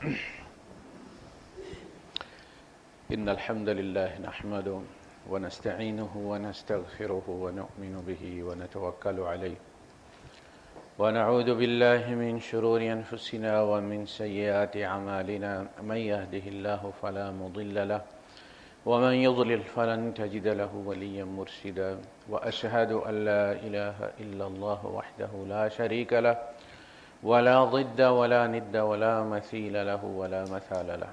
إن الحمد لله نحمده ونستعينه ونستغفره ونؤمن به ونتوكل عليه ونعوذ بالله من شرور أنفسنا ومن سيئات أعمالنا من يهده الله فلا مضل له ومن يضلل فلن تجد له وليا مرشدا وأشهد أن لا إله إلا الله وحده لا شريك له ولا ضد ولا ند ولا مثيل له ولا مثال له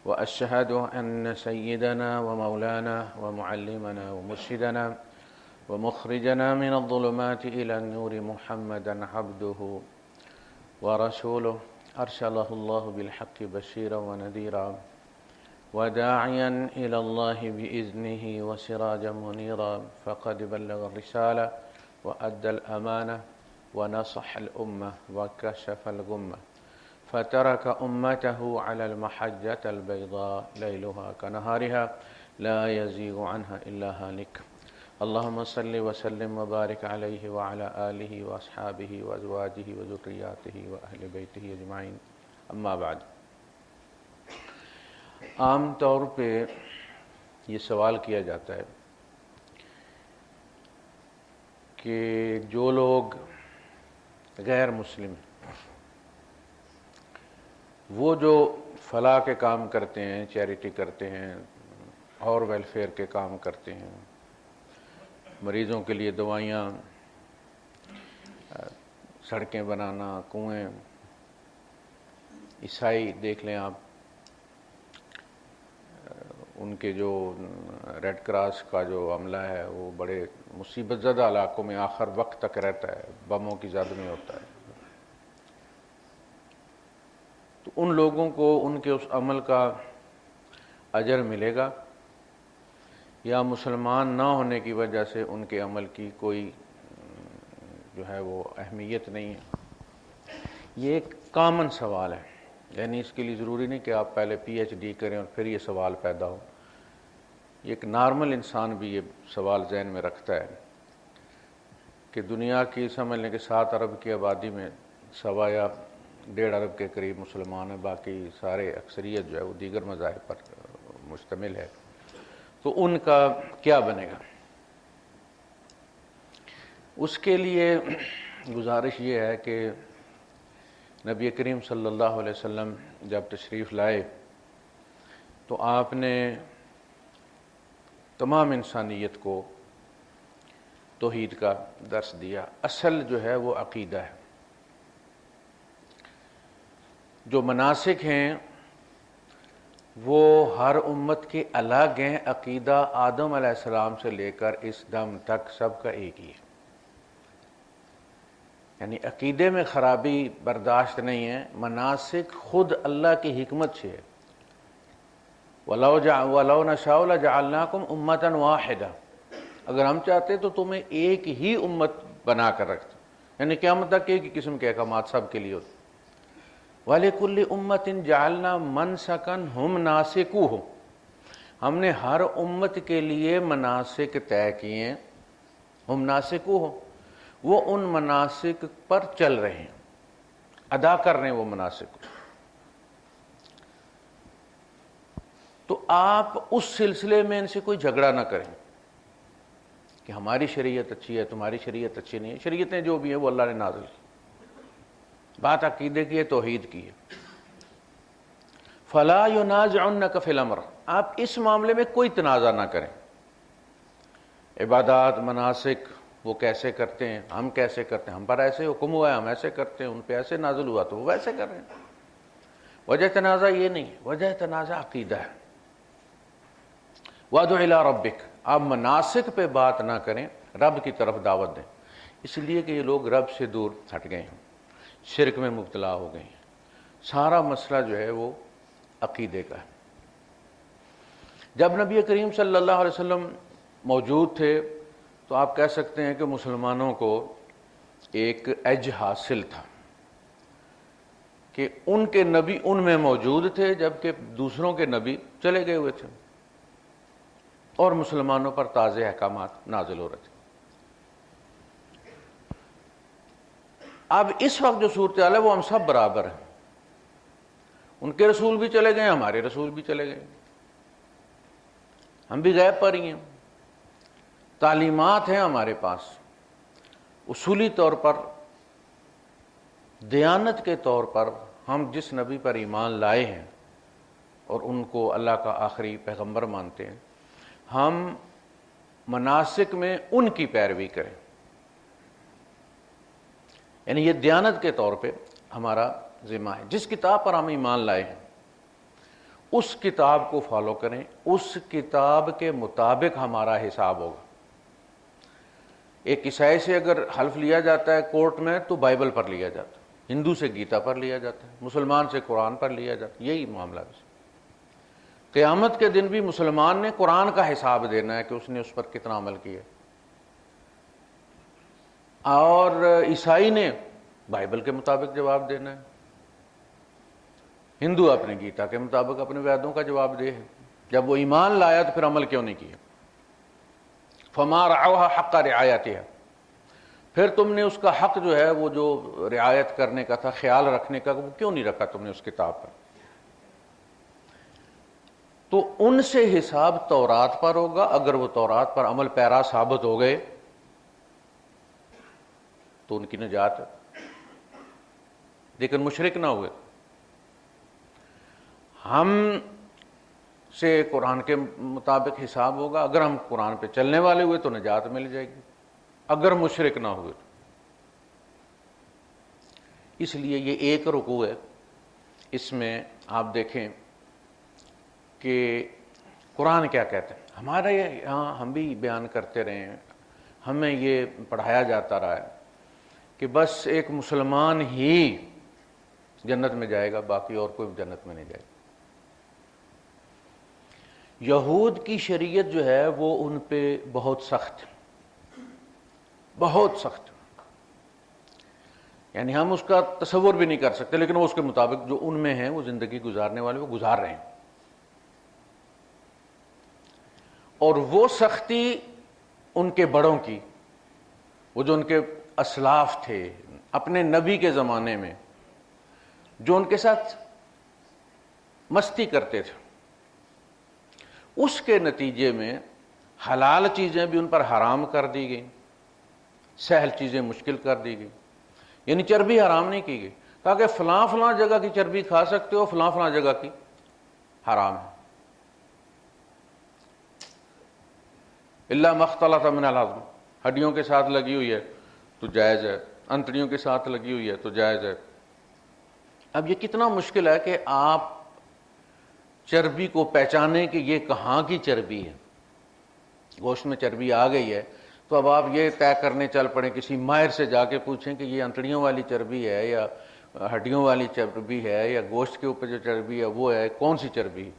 وأشهد أن سيدنا ومولانا ومعلمنا ومرشدنا ومخرجنا من الظلمات إلى النور محمدا عبده ورسوله أرسله الله بالحق بشيرا ونذيرا وداعيا إلى الله بإذنه وسراجا منيرا فقد بلغ الرسالة وأدى الأمانة ونصح الأمة وكشف الغمة فترك أمته على المحجة البيضاء ليلها كنهارها لا يزيغ عنها إلا هالك اللهم صل وسلم وبارك عليه وعلى آله وأصحابه وأزواجه وذرياته وأهل بيته أجمعين أما بعد. عام طور پہ یہ سوال کیا جاتا ہے کہ جو لوگ غیر مسلم ہیں وہ جو فلاح کے کام کرتے ہیں، چیریٹی کرتے ہیں اور ویلفیئر کے کام کرتے ہیں، مریضوں کے لیے دوائیاں، سڑکیں بنانا، کنویں، عیسائی دیکھ لیں آپ، ان کے جو ریڈ کراس کا جو عملہ ہے وہ بڑے مصیبت زدہ علاقوں میں آخر وقت تک رہتا ہے، بموں کی زد میں ہوتا ہے. تو ان لوگوں کو ان کے اس عمل کا اجر ملے گا یا مسلمان نہ ہونے کی وجہ سے ان کے عمل کی کوئی جو ہے وہ اہمیت نہیں ہے؟ یہ ایک کامن سوال ہے، یعنی اس کے لیے ضروری نہیں کہ آپ پہلے پی ایچ ڈی کریں اور پھر یہ سوال پیدا ہو. ایک نارمل انسان بھی یہ سوال ذہن میں رکھتا ہے کہ دنیا کی سمجھ لیں کہ 7 ارب کی آبادی میں 1.25 یا 1.5 ارب کے قریب مسلمان ہیں، باقی سارے اکثریت جو ہے وہ دیگر مذاہب پر مشتمل ہے. تو ان کا کیا بنے گا؟ اس کے لیے گزارش یہ ہے کہ نبی کریم صلی اللہ علیہ وسلم جب تشریف لائے تو آپ نے تمام انسانیت کو توحید کا درس دیا. اصل جو ہے وہ عقیدہ ہے. جو مناسک ہیں وہ ہر امت کے الگ ہیں. عقیدہ آدم علیہ السلام سے لے کر اس دم تک سب کا ایک ہی ہے، یعنی عقیدے میں خرابی برداشت نہیں ہے. مناسک خود اللہ کی حکمت سے ہے. وَلَوْ نَشَاءُ لَجَعَلْنَاكُمْ أُمَّةً وَاحِدَةً، اگر ہم چاہتے تو تمہیں ایک ہی امت بنا کر رکھتے، یعنی قیامت تک ایک ہی قسم کے احکامات سب کے لیے ہوتے. وَلِكُلِّ أُمَّةٍ جَعَلْنَا مَنْسَكًا هُمْ نَاسِكُوهُ، ہم نے ہر امت کے لیے مناسک طے کیے ہیں. ہم ناسکوہ، وہ ان مناسک پر چل رہے ہیں، ادا کر رہے ہیں وہ مناسک. تو آپ اس سلسلے میں ان سے کوئی جھگڑا نہ کریں کہ ہماری شریعت اچھی ہے، تمہاری شریعت اچھی نہیں ہے. شریعتیں جو بھی ہیں وہ اللہ نے نازل کی. بات عقیدے کی ہے، توحید کی ہے. فَلَا يُنَازِعُنَّكَ فِي الْأَمْرِ، آپ اس معاملے میں کوئی تنازع نہ کریں. عبادات، مناسک وہ کیسے کرتے ہیں، ہم کیسے کرتے ہیں، ہم پر ایسے حکم ہوا ہے ہم ایسے کرتے ہیں، ان پہ ایسے نازل ہوا تو وہ ویسے کر رہے ہیں. وجہ تنازع یہ نہیں ہے، وجہ تنازع عقیدہ ہے. وَادْعُ إِلَىٰ رَبِّكَ، آپ مناسک پہ بات نہ کریں، رب کی طرف دعوت دیں. اس لیے کہ یہ لوگ رب سے دور ہٹ گئے ہیں، شرک میں مبتلا ہو گئے ہیں. سارا مسئلہ جو ہے وہ عقیدے کا ہے. جب نبی کریم صلی اللہ علیہ وسلم موجود تھے تو آپ کہہ سکتے ہیں کہ مسلمانوں کو ایک ایج حاصل تھا کہ ان کے نبی ان میں موجود تھے جبکہ دوسروں کے نبی چلے گئے ہوئے تھے اور مسلمانوں پر تازہ احکامات نازل ہو رہے تھے. اب اس وقت جو صورتحال ہے وہ ہم سب برابر ہیں. ان کے رسول بھی چلے گئے، ہمارے رسول بھی چلے گئے، ہم بھی غیب پر ہی ہیں۔ تعلیمات ہیں ہمارے پاس، اصولی طور پر دیانت کے طور پر ہم جس نبی پر ایمان لائے ہیں اور ان کو اللہ کا آخری پیغمبر مانتے ہیں، ہم مناسک میں ان کی پیروی کریں، یعنی یہ دیانت کے طور پہ ہمارا ذمہ ہے۔ جس کتاب پر ہم ایمان لائے ہیں اس کتاب کو فالو کریں، اس کتاب کے مطابق ہمارا حساب ہوگا۔ ایک عیسائی سے اگر حلف لیا جاتا ہے کورٹ میں تو بائبل پر لیا جاتا ہے، ہندو سے گیتا پر لیا جاتا ہے، مسلمان سے قرآن پر لیا جاتا ہے، یہی معاملہ ہے۔ قیامت کے دن بھی مسلمان نے قرآن کا حساب دینا ہے کہ اس نے اس پر کتنا عمل کیا، اور عیسائی نے بائبل کے مطابق جواب دینا ہے، ہندو اپنے گیتا کے مطابق اپنے ویدوں کا جواب دے ہے۔ جب وہ ایمان لایا تو پھر عمل کیوں نہیں کیا؟ فما رعوها حق رعایتها، پھر تم نے اس کا حق جو ہے وہ جو رعایت کرنے کا تھا، خیال رکھنے کا، وہ کیوں نہیں رکھا تم نے اس کتاب پر؟ تو ان سے حساب تورات پر ہوگا، اگر وہ تورات پر عمل پیرا ثابت ہو گئے تو ان کی نجات ہے، لیکن مشرک نہ ہوئے۔ ہم سے قرآن کے مطابق حساب ہوگا، اگر ہم قرآن پہ چلنے والے ہوئے تو نجات مل جائے گی، اگر مشرک نہ ہوئے تو۔ اس لیے یہ ایک رکوع ہے، اس میں آپ دیکھیں کہ قرآن کیا کہتے ہیں۔ ہمارے یہاں ہم بھی بیان کرتے رہے ہیں، ہمیں یہ پڑھایا جاتا رہا ہے کہ بس ایک مسلمان ہی جنت میں جائے گا، باقی اور کوئی جنت میں نہیں جائے گا۔ یہود کی شریعت جو ہے وہ ان پہ بہت سخت، بہت سخت، یعنی ہم اس کا تصور بھی نہیں کر سکتے، لیکن وہ اس کے مطابق جو ان میں ہیں وہ زندگی گزارنے والے وہ گزار رہے ہیں۔ اور وہ سختی ان کے بڑوں کی، وہ جو ان کے اسلاف تھے اپنے نبی کے زمانے میں، جو ان کے ساتھ مستی کرتے تھے، اس کے نتیجے میں حلال چیزیں بھی ان پر حرام کر دی گئیں، سہل چیزیں مشکل کر دی گئی، یعنی چربی حرام نہیں کی گئی، کہا کہ فلاں فلاں جگہ کی چربی کھا سکتے ہو، فلاں فلاں جگہ کی حرام ہے۔ الا ما اختلط من العظم، ہڈیوں کے ساتھ لگی ہوئی ہے تو جائز ہے، انتڑیوں کے ساتھ لگی ہوئی ہے تو جائز ہے۔ اب یہ کتنا مشکل ہے کہ آپ چربی کو پہچانیں کہ یہ کہاں کی چربی ہے۔ گوشت میں چربی آ گئی ہے تو اب آپ یہ طے کرنے چل پڑیں، کسی ماہر سے جا کے پوچھیں کہ یہ انتڑیوں والی چربی ہے یا ہڈیوں والی چربی ہے یا گوشت کے اوپر جو چربی ہے وہ ہے، کون سی چربی ہے؟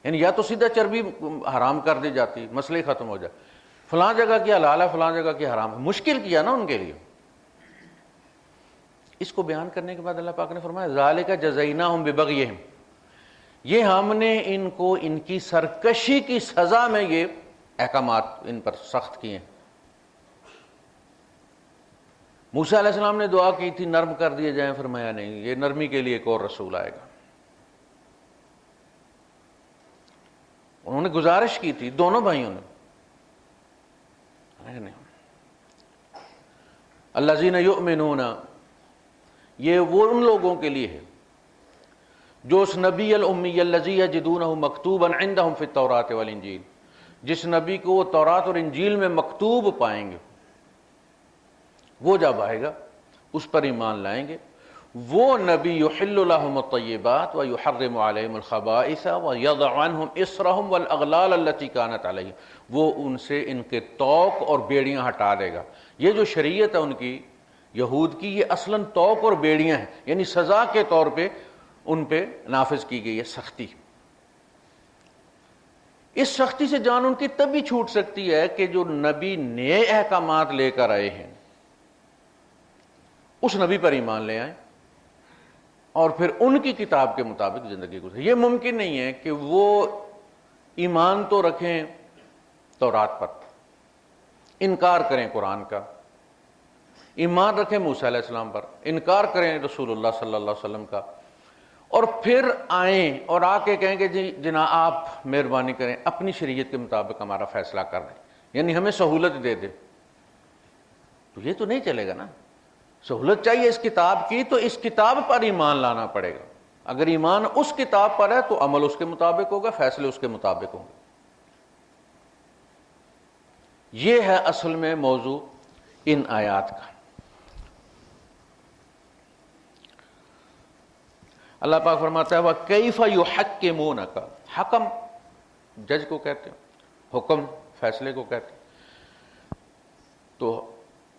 یعنی یا تو سیدھا چربی حرام کر دی جاتی، مسئلے ختم ہو جائے، فلاں جگہ کی حلال ہے فلاں جگہ کی حرام ہے، مشکل کیا نا ان کے لیے۔ اس کو بیان کرنے کے بعد اللہ پاک نے فرمایا ذالک جزیناہم ببغیہم، یہ ہم نے ان کو ان کی سرکشی کی سزا میں یہ احکامات ان پر سخت کیے ہیں۔ موسیٰ علیہ السلام نے دعا کی تھی نرم کر دیے جائیں، فرمایا نہیں، یہ نرمی کے لیے ایک اور رسول آئے گا۔ انہوں نے گزارش کی تھی دونوں بھائیوں نے، الذین یؤمنون، یہ وہ ان لوگوں کے لیے ہے جو اس نبی الامی الذی یجدونہ مکتوبا عندہم فی التوراۃ والانجیل، جس نبی کو وہ تورات اور انجیل میں مکتوب پائیں گے، وہ جب آئے گا اس پر ایمان لائیں گے۔ وہ نبی یحل لهم الطیبات ویحرم علیہم الخبائث ویضع عنہم اصرہم والاغلال التي كانت علیہم، وہ ان سے ان کے طوق اور بیڑیاں ہٹا دے گا۔ یہ جو شریعت ہے ان کی یہود کی، یہ اصلاً طوق اور بیڑیاں ہیں، یعنی سزا کے طور پہ ان پہ نافذ کی گئی ہے سختی۔ اس سختی سے جان ان کی تبھی چھوٹ سکتی ہے کہ جو نبی نئے احکامات لے کر آئے ہیں اس نبی پر ایمان لے آئیں اور پھر ان کی کتاب کے مطابق زندگی گزاریں۔ یہ ممکن نہیں ہے کہ وہ ایمان تو رکھیں تورات پر، انکار کریں قرآن کا، ایمان رکھیں موسیٰ علیہ السلام پر، انکار کریں رسول اللہ صلی اللہ علیہ وسلم کا، اور پھر آئیں اور آ کے کہیں کہ جی جناب آپ مہربانی کریں اپنی شریعت کے مطابق ہمارا فیصلہ کر دیں، یعنی ہمیں سہولت دے دیں، تو یہ تو نہیں چلے گا نا۔ سہولت چاہیے اس کتاب کی، تو اس کتاب پر ایمان لانا پڑے گا۔ اگر ایمان اس کتاب پر ہے تو عمل اس کے مطابق ہوگا، فیصلے اس کے مطابق ہوں گے۔ یہ ہے اصل میں موضوع ان آیات کا۔ اللہ پاک فرماتا ہے وَكَيْفَ يُحَكِّمُونَكَ، حکم جج کو کہتے ہیں، حکم فیصلے کو کہتے ہیں۔ تو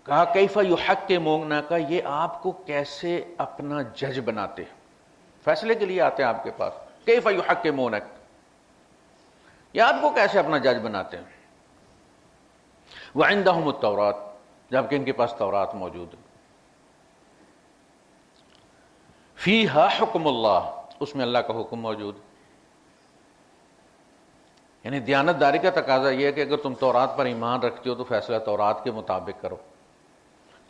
کہا کیف یحکمونک، یہ آپ کو کیسے اپنا جج بناتے ہیں، فیصلے کے لیے آتے ہیں آپ کے پاس، کیف یحکمونک، یہ آپ کو کیسے اپنا جج بناتے ہیں۔ وعندہم التوراۃ، جبکہ ان کے پاس تورات موجود ہے، فیہا حکم اللہ، اس میں اللہ کا حکم موجود ہے۔ یعنی دیانتداری کا تقاضا یہ ہے کہ اگر تم تورات پر ایمان رکھتے ہو تو فیصلہ تورات کے مطابق کرو۔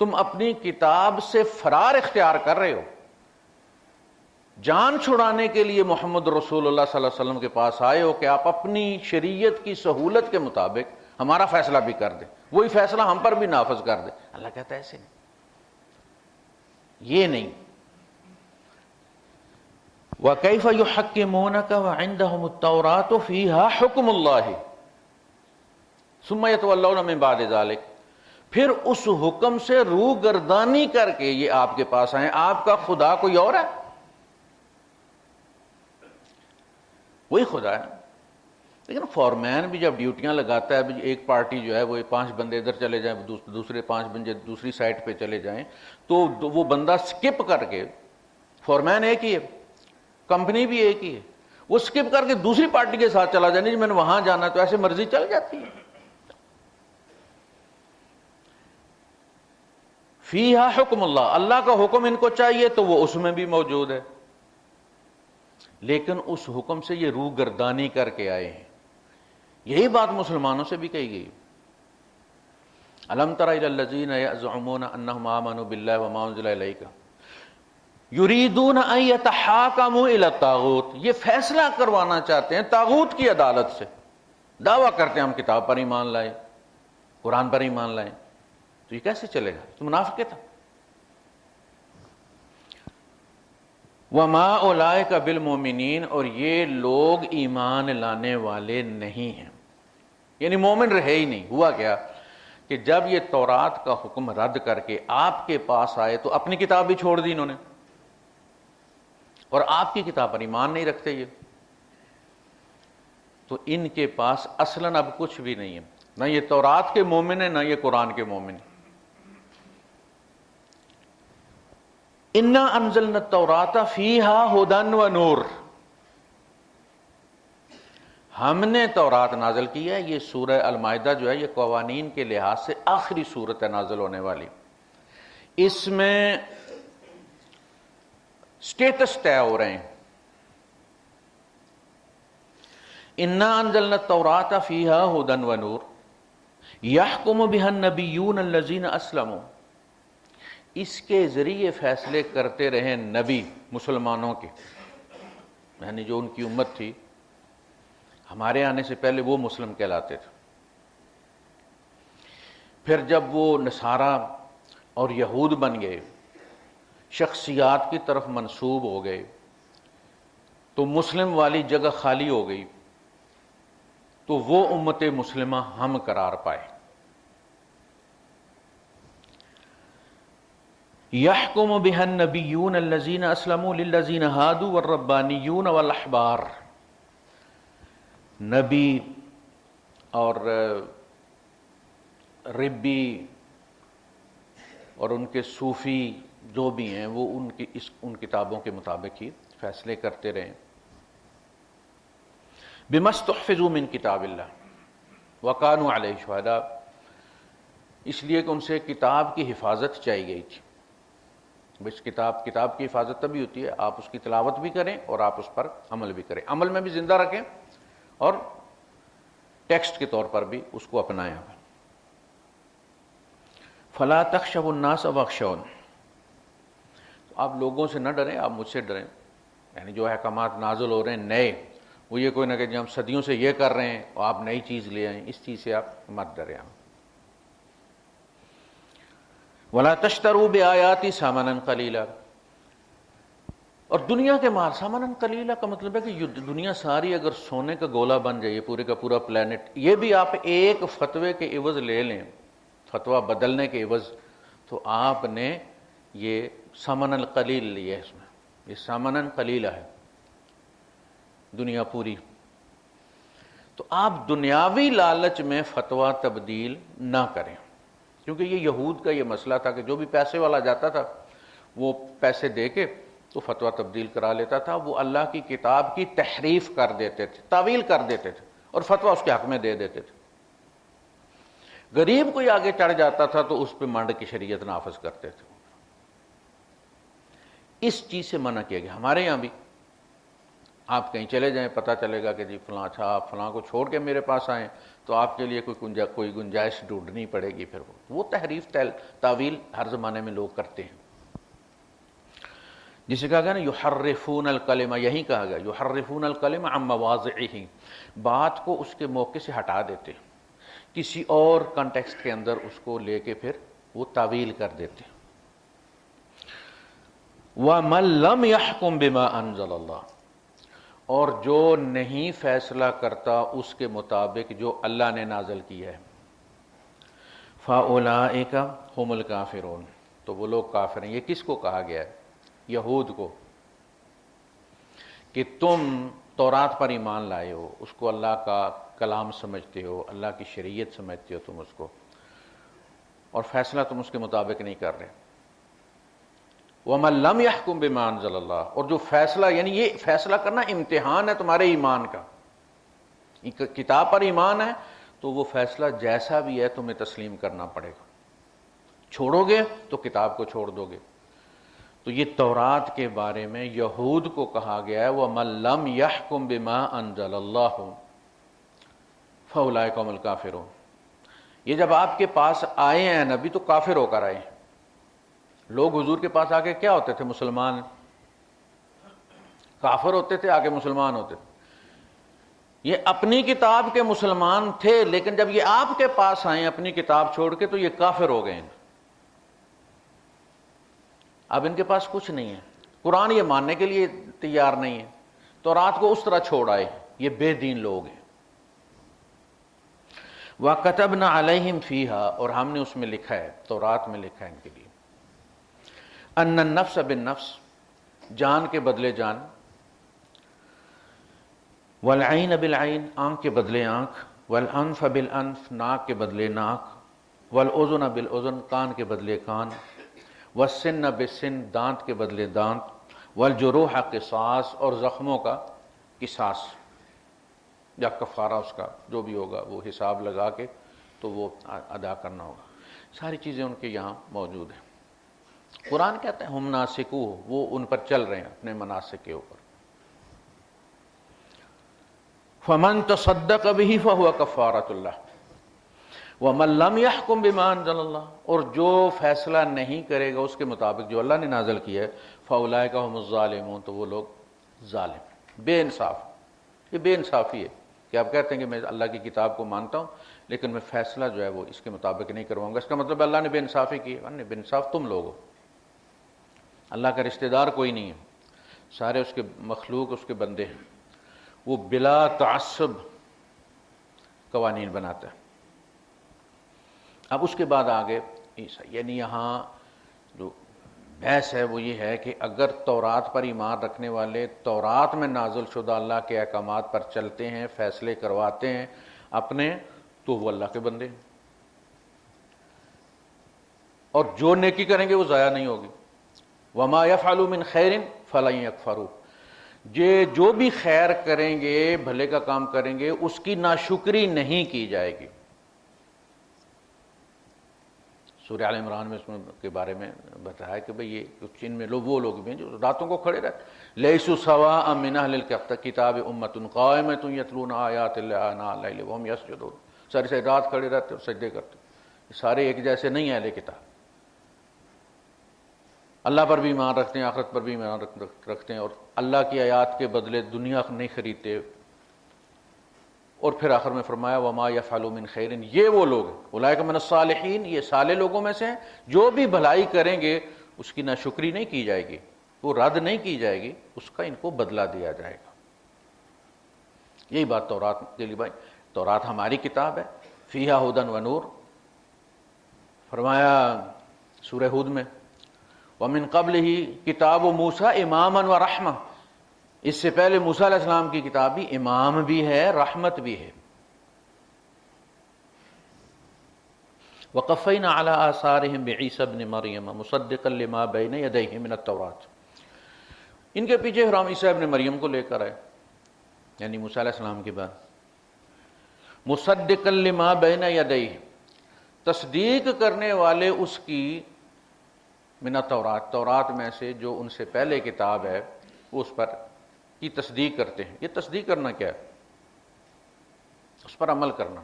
تم اپنی کتاب سے فرار اختیار کر رہے ہو، جان چھڑانے کے لیے محمد رسول اللہ صلی اللہ علیہ وسلم کے پاس آئے ہو کہ آپ اپنی شریعت کی سہولت کے مطابق ہمارا فیصلہ بھی کر دیں، وہی فیصلہ ہم پر بھی نافذ کر دیں۔ اللہ کہتا ہے ایسے نہیں، یہ نہیں۔ وَكَيْفَ يُحَكِّمُونَكَ وَعِندَهُمُ التَّوْرَاةُ فِيهَا حُكْمُ اللَّهِ ثُمَّ يَتَوَلَّوْنَ مِن بَعْدِ ذَلِكَ، پھر اس حکم سے روگردانی کر کے یہ آپ کے پاس آئیں، آپ کا خدا کوئی اور ہے؟ وہی خدا ہے۔ لیکن فورمین بھی جب ڈیوٹیاں لگاتا ہے، ایک پارٹی جو ہے وہ 5 بندے ادھر چلے جائیں، دوسرے 5 بندے دوسری سائٹ پہ چلے جائیں، تو وہ بندہ سکپ کر کے، فورمین ایک ہی ہے، کمپنی بھی ایک ہی ہے، وہ سکپ کر کے دوسری پارٹی کے ساتھ چلا جائے، نہیں میں نے وہاں جانا، تو ایسے مرضی چل جاتی ہے۔ فیہا حکم اللہ، اللہ کا حکم ان کو چاہیے تو وہ اس میں بھی موجود ہے، لیکن اس حکم سے یہ روگردانی کر کے آئے ہیں۔ یہی بات مسلمانوں سے بھی کہی گئی۔ الم تر الی الذین یزعمون انہم آمنوا باللہ وما انزل الیک یریدون ان یتحاکموا الی الطاغوت، یہ فیصلہ کروانا چاہتے ہیں طاغوت کی عدالت سے، دعویٰ کرتے ہیں ہم کتاب پر ایمان لائے، قرآن پر ایمان لائیں، تو یہ کیسے چلے گا؟ تو منافقت ہے۔ وَمَا أُولَٰئِكَ بِالْمُؤْمِنِينَ، اور یہ لوگ ایمان لانے والے نہیں ہیں، یعنی مومن رہے ہی نہیں۔ ہوا کیا کہ جب یہ تورات کا حکم رد کر کے آپ کے پاس آئے تو اپنی کتاب بھی چھوڑ دی انہوں نے، اور آپ کی کتاب پر ایمان نہیں رکھتے یہ، تو ان کے پاس اصلاً اب کچھ بھی نہیں ہے، نہ یہ تورات کے مومن ہیں نہ یہ قرآن کے مومن ہیں۔ انا انزلنا التوراۃ فیہا ھدی ونور، ہم نے تورات نازل کی ہے۔ یہ سورہ المائدہ جو ہے یہ قوانین کے لحاظ سے آخری سورت ہے نازل ہونے والی، اس میں سٹیٹس طے ہو رہے ہیں۔ انا انزلنا التوراۃ فیہا ھدی ونور یحکم بہا النبیون الذین اسلموا، اس کے ذریعے فیصلے کرتے رہے نبی مسلمانوں کے، یعنی جو ان کی امت تھی، ہمارے آنے سے پہلے وہ مسلم کہلاتے تھے۔ پھر جب وہ نصارہ اور یہود بن گئے، شخصیات کی طرف منسوب ہو گئے، تو مسلم والی جگہ خالی ہو گئی، تو وہ امت مسلمہ ہم قرار پائے۔ یحکم بہا النبیون الذین اسلموا للذین ہادوا والربانیون والاحبار، نبی اور ربی اور ان کے صوفی جو بھی ہیں وہ ان کتابوں کے مطابق ہی فیصلے کرتے رہے۔ بما استحفظوا من کتاب اللہ وکانوا علیہ شہداء، اس لیے کہ ان سے کتاب کی حفاظت چاہی گئی تھی۔ بس کتاب کی حفاظت تبھی ہوتی ہے آپ اس کی تلاوت بھی کریں اور آپ اس پر عمل بھی کریں، عمل میں بھی زندہ رکھیں اور ٹیکسٹ کے طور پر بھی اس کو اپنائیں۔ فلا تخشوا الناس واخشون، آپ لوگوں سے نہ ڈریں، آپ مجھ سے ڈریں۔ یعنی جو احکامات نازل ہو رہے ہیں نئے، وہ یہ کوئی نہ کہ جب ہم صدیوں سے یہ کر رہے ہیں اور آپ نئی چیز لے آئیں، اس چیز سے آپ مت ڈریں. وَلَا تَشْتَرُوا بِآيَاتِي ثَمَنًا قَلِيلًا، اور دنیا کے مال، ثمنًا قلیلا کا مطلب ہے کہ یہ دنیا ساری اگر سونے کا گولا بن جائے، پورے کا پورا پلانٹ، یہ بھی آپ ایک فتوے کے عوض لے لیں، فتویٰ بدلنے کے عوض، تو آپ نے یہ ثمن القلیل لیا ہے. اس میں یہ ثمنً قلیلا ہے، دنیا پوری. تو آپ دنیاوی لالچ میں فتویٰ تبدیل نہ کریں، کیونکہ یہ یہود کا یہ مسئلہ تھا کہ جو بھی پیسے والا جاتا تھا وہ پیسے دے کے تو فتویٰ تبدیل کرا لیتا تھا. وہ اللہ کی کتاب کی تحریف کر دیتے تھے، تعویل کر دیتے تھے، اور فتویٰ اس کے حق میں دے دیتے تھے. غریب کوئی آگے چڑھ جاتا تھا تو اس پہ منڈ کی شریعت نافذ کرتے تھے. اس چیز سے منع کیا گیا. ہمارے یہاں بھی آپ کہیں چلے جائیں، پتہ چلے گا کہ جی فلاں، اچھا آپ فلاں کو چھوڑ کے میرے پاس آئیں تو آپ کے لیے کوئی گنجائش ڈھونڈنی پڑے گی. پھر وہ تحریف تعویل ہر زمانے میں لوگ کرتے ہیں. جسے کہا گیا نا یحرفون الکلمہ، یہی کہا گیا یحرفون الکلمہ عن مواضعہ، بات کو اس کے موقع سے ہٹا دیتے، کسی اور کانٹیکسٹ کے اندر اس کو لے کے پھر وہ تعویل کر دیتے. وَمَن لَّمْ يَحْكُم بِمَا أَنزَلَ اللَّهُ، اور جو نہیں فیصلہ کرتا اس کے مطابق جو اللہ نے نازل کیا ہے، فَأُولَٰئِكَ هُمُ الْكَافِرُونَ، تو وہ لوگ کافر ہیں. یہ کس کو کہا گیا ہے؟ یہود کو، کہ تم تورات پر ایمان لائے ہو، اس کو اللہ کا کلام سمجھتے ہو، اللہ کی شریعت سمجھتے ہو تم اس کو، اور فیصلہ تم اس کے مطابق نہیں کر رہے. وَمَن لَّمْ يَحْكُم بِمَا أَنزَلَ اللَّهُ، اور جو فیصلہ، یعنی یہ فیصلہ کرنا امتحان ہے تمہارے ایمان کا. کتاب پر ایمان ہے تو وہ فیصلہ جیسا بھی ہے تمہیں تسلیم کرنا پڑے گا. چھوڑو گے تو کتاب کو چھوڑ دو گے. تو یہ تورات کے بارے میں یہود کو کہا گیا ہے وَمَن لَّمْ يَحْكُم بِمَا أَنزَلَ اللَّهُ فَأُولَٰئِكَ هُمُ الْكَافِرُونَ. یہ جب آپ کے پاس آئے ہیں نبی تو کافر ہو کر آئے. لوگ حضور کے پاس آگے کیا ہوتے تھے؟ مسلمان. کافر ہوتے تھے، آگے مسلمان ہوتے تھے. یہ اپنی کتاب کے مسلمان تھے، لیکن جب یہ آپ کے پاس آئے اپنی کتاب چھوڑ کے تو یہ کافر ہو گئے ہیں. اب ان کے پاس کچھ نہیں ہے، قرآن یہ ماننے کے لیے تیار نہیں ہے، تورات کو اس طرح چھوڑ آئے. یہ بے دین لوگ ہیں. وَكَتَبْنَا عَلَيْهِمْ فِيهَا، اور ہم نے اس میں لکھا ہے، تورات میں لکھا ہے ان کے لیے، أَنَّ النَّفْسَ بِالنَّفْسِ، جان کے بدلے جان، وَالْعَيْنَ بِالْعَيْنِ، آنکھ کے بدلے آنکھ، وَالْأَنْفَ بِالْأَنْفِ، ناک کے بدلے ناک، وَالْأُذُنَ بِالْأُذُنِ، کان کے بدلے کان، وَالسِّنَّ بِالسِّنِّ، دانت کے بدلے دانت، وَالْجُرُوحَ قِصَاص، اور زخموں کا قصاص یا کفارہ، اس کا جو بھی ہوگا وہ حساب لگا کے تو وہ ادا کرنا ہوگا. ساری چیزیں ان کے یہاں موجود ہیں. قرآن کہتا ہے ہم ناسکو، وہ ان پر چل رہے ہیں اپنے مناسک کے اوپر. فَمَن تَصَدَّقَ بِهِ فَهُوَ كَفَّارَةٌ لَّهُ وَمَن لَّمْ يَحْكُم بِمَا أَنزَلَ اللَّهُ، اور جو فیصلہ نہیں کرے گا اس کے مطابق جو اللہ نے نازل کیا ہے، فَأُولَٰئِكَ هُمُ الظَّالِمُونَ، تو وہ لوگ ظالم، بے انصاف. یہ بے انصافی ہے کہ آپ کہتے ہیں کہ میں اللہ کی کتاب کو مانتا ہوں لیکن میں فیصلہ جو ہے وہ اس کے مطابق نہیں کرواؤں گا. اس کا مطلب اللہ نے بے انصافی کی ہے. بے انصاف تم لوگ ہو. اللہ کا رشتہ دار کوئی نہیں ہے، سارے اس کے مخلوق اس کے بندے ہیں. وہ بلا تعصب قوانین بناتا ہے. اب اس کے بعد آگے یعنی یہاں جو بحث ہے وہ یہ ہے کہ اگر تورات پر ایمان رکھنے والے تورات میں نازل شدہ اللہ کے احکامات پر چلتے ہیں، فیصلے کرواتے ہیں اپنے، تو وہ اللہ کے بندے ہیں، اور جو نیکی کریں گے وہ ضائع نہیں ہوگی. وما يفعلوا من خیر فلن يكفروا، یہ جو بھی خیر کریں گے، بھلے کا کام کریں گے، اس کی ناشکری نہیں کی جائے گی. سورہ آل عمران میں اس کے بارے میں بتایا کہ بھئی یہ کچھ ان میں وہ لوگ بھی ہیں جو راتوں کو کھڑے رہتے. لیسوا سواء من اہل الکتاب امۃ قائمۃ یتلون آیات اللہ آناء اللیل وهم یسجدون، ساری رات کھڑے رہتے اور سجدے کرتے. سارے ایک جیسے نہیں ہیں اہل کتاب. اللہ پر بھی ایمان رکھتے ہیں، آخرت پر بھی ایمان رکھتے ہیں، اور اللہ کی آیات کے بدلے دنیا نہیں خریدتے۔ اور پھر آخر میں فرمایا وما یفعلوا من خیر، یہ وہ لوگ ہیں اولئک من الصالحین، یہ صالح لوگوں میں سے ہیں، جو بھی بھلائی کریں گے اس کی ناشکری نہیں کی جائے گی، وہ رد نہیں کی جائے گی، اس کا ان کو بدلہ دیا جائے گا۔ یہی بات تورات کے لیے بھائی، تورات ہماری کتاب ہے، فیہا ھدی و نور، فرمایا سورہ ہود میں وَمِن قَبْلِهِ کتاب موسیٰ اماما و رحمہ، اس سے پہلے موسیٰ علیہ السلام کی کتاب بھی امام بھی ہے، رحمت بھی ہے۔ وَقَفَّيْنَا عَلَىٰ آثَارِهِمْ بِعِیسَىٰ ابْنِ مَرْیَمَ مُصَدِّقًا لِمَا بَیْنَ یَدَیْہِ مِنَ التَّوْرَاۃ، ان کے پیچھے ہم عیسیٰ ابن مریم کو لے کر آئے، یعنی موسیٰ علیہ السلام کے بعد، مُصَدِّقًا لِمَا بَیْنَ یَدَیْہِ، تصدیق کرنے والے اس کی، من التوراۃ، تورات میں سے جو ان سے پہلے کتاب ہے وہ اس پر کی تصدیق کرتے ہیں۔ یہ تصدیق کرنا کیا ہے؟ اس پر عمل کرنا۔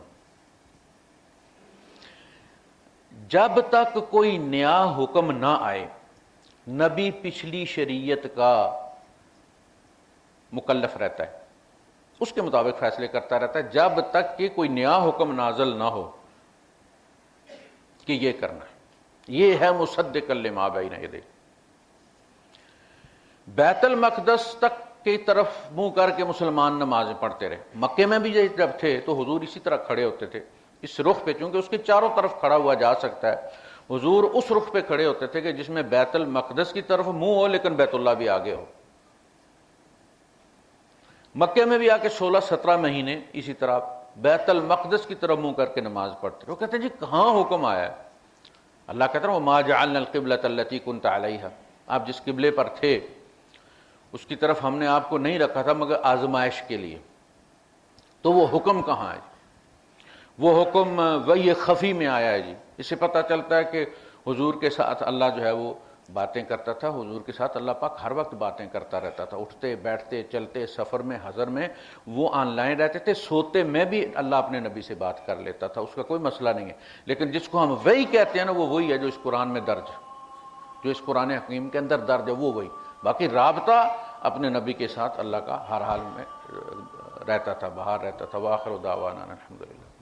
جب تک کوئی نیا حکم نہ آئے، نبی پچھلی شریعت کا مکلف رہتا ہے، اس کے مطابق فیصلے کرتا رہتا ہے جب تک کہ کوئی نیا حکم نازل نہ ہو کہ یہ کرنا ہے۔ یہ ہے مصدقا لما بین یدیہ۔ بیت المقدس تک کی طرف منہ کر کے مسلمان نمازیں پڑھتے رہے۔ مکے میں بھی جب تھے تو حضور اسی طرح کھڑے ہوتے تھے، اس رخ پہ، چونکہ اس کے چاروں طرف کھڑا ہوا جا سکتا ہے، حضور اس رخ پہ کھڑے ہوتے تھے کہ جس میں بیت المقدس کی طرف منہ ہو لیکن بیت اللہ بھی آگے ہو۔ مکے میں بھی آ کے 16-17 مہینے اسی طرح بیت المقدس کی طرف منہ کر کے نماز پڑھتے۔ وہ کہتے ہیں جی کہاں حکم آیا ہے؟ اللہ کہتا ہے وَمَا جَعَلْنَا الْقِبْلَةَ الَّتِي كُنْتَ عَلَيْهَا، آپ جس قبلے پر تھے اس کی طرف ہم نے آپ کو نہیں رکھا تھا مگر آزمائش کے لیے۔ تو وہ حکم کہاں ہے؟ وہ حکم وحی خفی میں آیا ہے جی۔ اس سے پتہ چلتا ہے کہ حضور کے ساتھ اللہ جو ہے وہ باتیں کرتا تھا، حضور کے ساتھ اللہ پاک ہر وقت باتیں کرتا رہتا تھا، اٹھتے بیٹھتے چلتے، سفر میں حضر میں، وہ آن لائن رہتے تھے، سوتے میں بھی اللہ اپنے نبی سے بات کر لیتا تھا، اس کا کوئی مسئلہ نہیں ہے۔ لیکن جس کو ہم وحی کہتے ہیں نا، وہ وہی ہے جو اس قرآن میں درج ہے، جو اس قرآن حکیم کے اندر درج ہے، وہ وہی۔ باقی رابطہ اپنے نبی کے ساتھ اللہ کا ہر حال میں رہتا تھا، باہر رہتا تھا۔ وآخر دعوانا الحمدللہ۔